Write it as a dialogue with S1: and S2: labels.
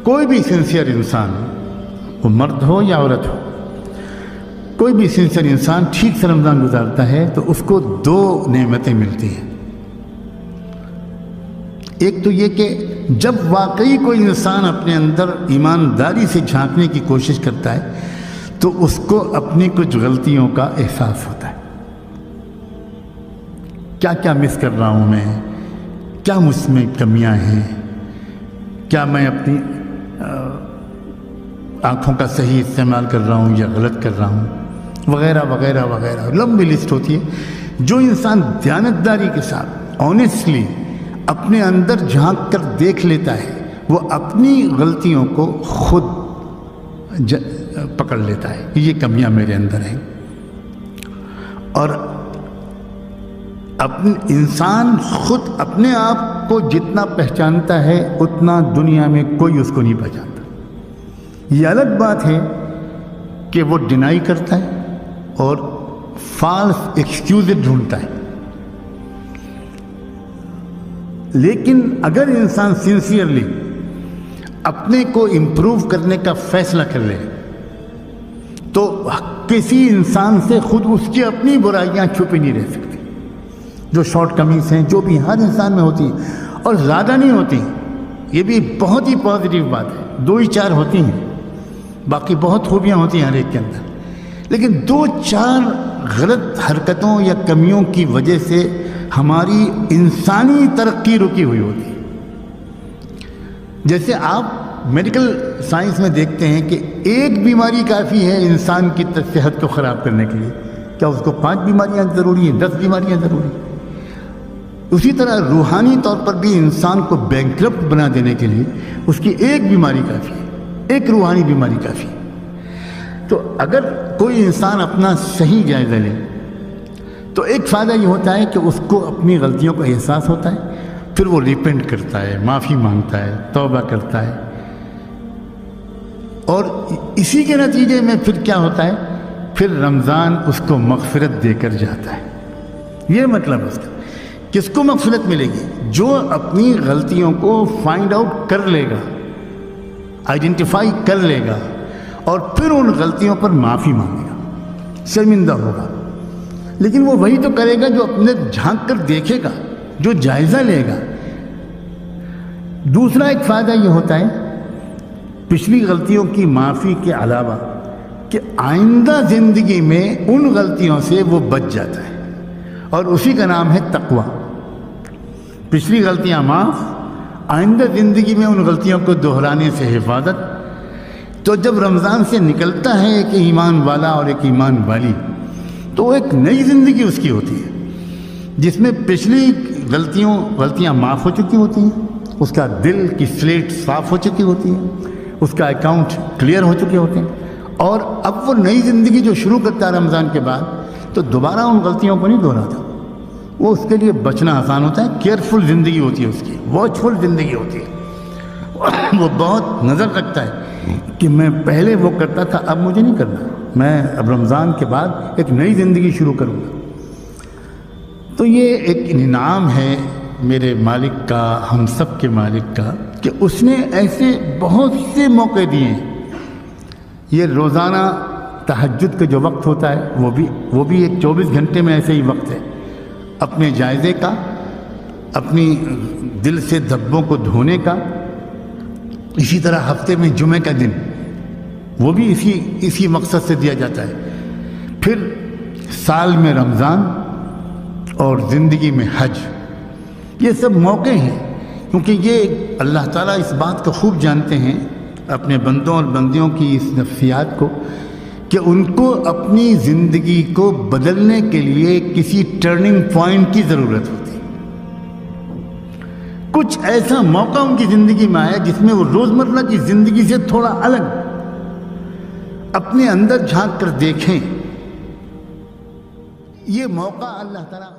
S1: کوئی بھی سنسیئر انسان، وہ مرد ہو یا عورت ہو، کوئی بھی سنسیئر انسان ٹھیک سے رمضان گزارتا ہے تو اس کو دو نعمتیں ملتی ہیں۔ ایک تو یہ کہ جب واقعی کوئی انسان اپنے اندر ایمانداری سے جھانکنے کی کوشش کرتا ہے تو اس کو اپنی کچھ غلطیوں کا احساس ہوتا ہے، کیا کیا مس کر رہا ہوں میں، کیا مجھ میں کمیاں ہیں، کیا میں اپنی آنکھوں کا صحیح استعمال کر رہا ہوں یا غلط کر رہا ہوں، وغیرہ وغیرہ وغیرہ، لمبی لسٹ ہوتی ہے۔ جو انسان دیانتداری کے ساتھ آنیسٹلی اپنے اندر جھانک کر دیکھ لیتا ہے وہ اپنی غلطیوں کو خود پکڑ لیتا ہے، یہ کمیاں میرے اندر ہیں۔ اور انسان خود اپنے آپ کو جتنا پہچانتا ہے اتنا دنیا میں کوئی اس کو نہیں پہچانتا۔ یہ الگ بات ہے کہ وہ ڈینائی کرتا ہے اور فالس ایکسکیوز ڈھونڈتا ہے، لیکن اگر انسان سنسیئرلی اپنے کو امپروو کرنے کا فیصلہ کر لے تو کسی انسان سے خود اس کی اپنی برائیاں چھپی نہیں رہ سکتی۔ جو شارٹ کمیز ہیں جو بھی ہر انسان میں ہوتی ہیں اور زیادہ نہیں ہوتی، یہ بھی بہت ہی پازیٹیو بات ہے، 2 ہی 4 ہوتی ہیں، باقی بہت خوبیاں ہوتی ہیں ہر ایک کے اندر، لیکن 2-4 غلط حرکتوں یا کمیوں کی وجہ سے ہماری انسانی ترقی رکی ہوئی ہوتی ہے۔ جیسے آپ میڈیکل سائنس میں دیکھتے ہیں کہ ایک بیماری کافی ہے انسان کی صحت کو خراب کرنے کے لیے، کیا اس کو 5 بیماریاں ضروری ہیں، 10 بیماریاں ضروری ہیں؟ اسی طرح روحانی طور پر بھی انسان کو بینکرپٹ بنا دینے کے لیے اس کی ایک بیماری کافی ہے، ایک روحانی بیماری کافی ہے۔ تو اگر کوئی انسان اپنا صحیح جائزہ لے تو ایک فائدہ یہ ہوتا ہے کہ اس کو اپنی غلطیوں کا احساس ہوتا ہے، پھر وہ ریپینٹ کرتا ہے، معافی مانگتا ہے، توبہ کرتا ہے، اور اسی کے نتیجے میں پھر کیا ہوتا ہے، پھر رمضان اس کو مغفرت دے کر جاتا ہے۔ یہ مطلب اس کا کس کو مغفرت ملے گی؟ جو اپنی غلطیوں کو فائنڈ آؤٹ کر لے گا، آئیڈینٹیفائی کر لے گا اور پھر ان غلطیوں پر معافی مانگے گا، شرمندہ ہوگا۔ لیکن وہ وہی تو کرے گا جو اپنے جھانک کر دیکھے گا، جو جائزہ لے گا۔ دوسرا ایک فائدہ یہ ہوتا ہے پچھلی غلطیوں کی معافی کے علاوہ کہ آئندہ زندگی میں ان غلطیوں سے وہ بچ جاتا ہے، اور اسی کا نام ہے تقویٰ۔ پچھلی غلطیاں معاف، آئندہ زندگی میں ان غلطیوں کو دہرانے سے حفاظت۔ تو جب رمضان سے نکلتا ہے ایک ایمان والا اور ایک ایمان والی تو ایک نئی زندگی اس کی ہوتی ہے جس میں پچھلی غلطیاں معاف ہو چکی ہوتی ہیں، اس کا دل کی سلیٹ صاف ہو چکی ہوتی ہے، اس کا اکاؤنٹ کلیئر ہو چکے ہوتے ہیں، اور اب وہ نئی زندگی جو شروع کرتا ہے رمضان کے بعد تو دوبارہ ان غلطیوں کو نہیں دہراتا۔ وہ اس کے لیے بچنا آسان ہوتا ہے، کیئرفل زندگی ہوتی ہے اس کی، واچفل زندگی ہوتی ہے۔ وہ بہت نظر رکھتا ہے کہ میں پہلے وہ کرتا تھا، اب مجھے نہیں کرنا، میں اب رمضان کے بعد ایک نئی زندگی شروع کروں گا۔ تو یہ ایک انعام ہے میرے مالک کا، ہم سب کے مالک کا، کہ اس نے ایسے بہت سے موقع دیے ہیں۔ یہ روزانہ تہجد کا جو وقت ہوتا ہے وہ بھی ایک 24 گھنٹے میں ایسے ہی وقت ہے اپنے جائزے کا، اپنی دل سے دھبوں کو دھونے کا۔ اسی طرح ہفتے میں جمعہ کا دن وہ بھی اسی مقصد سے دیا جاتا ہے۔ پھر سال میں رمضان اور زندگی میں حج، یہ سب موقع ہیں، کیونکہ یہ اللہ تعالیٰ اس بات کو خوب جانتے ہیں اپنے بندوں اور بندیوں کی اس نفسیات کو، کہ ان کو اپنی زندگی کو بدلنے کے لیے کسی ٹرننگ پوائنٹ کی ضرورت ہوتی ہے۔ کچھ ایسا موقع ان کی زندگی میں آیا جس میں وہ روزمرہ کی زندگی سے تھوڑا الگ اپنے اندر جھانک کر دیکھیں۔ یہ موقع اللہ تعالیٰ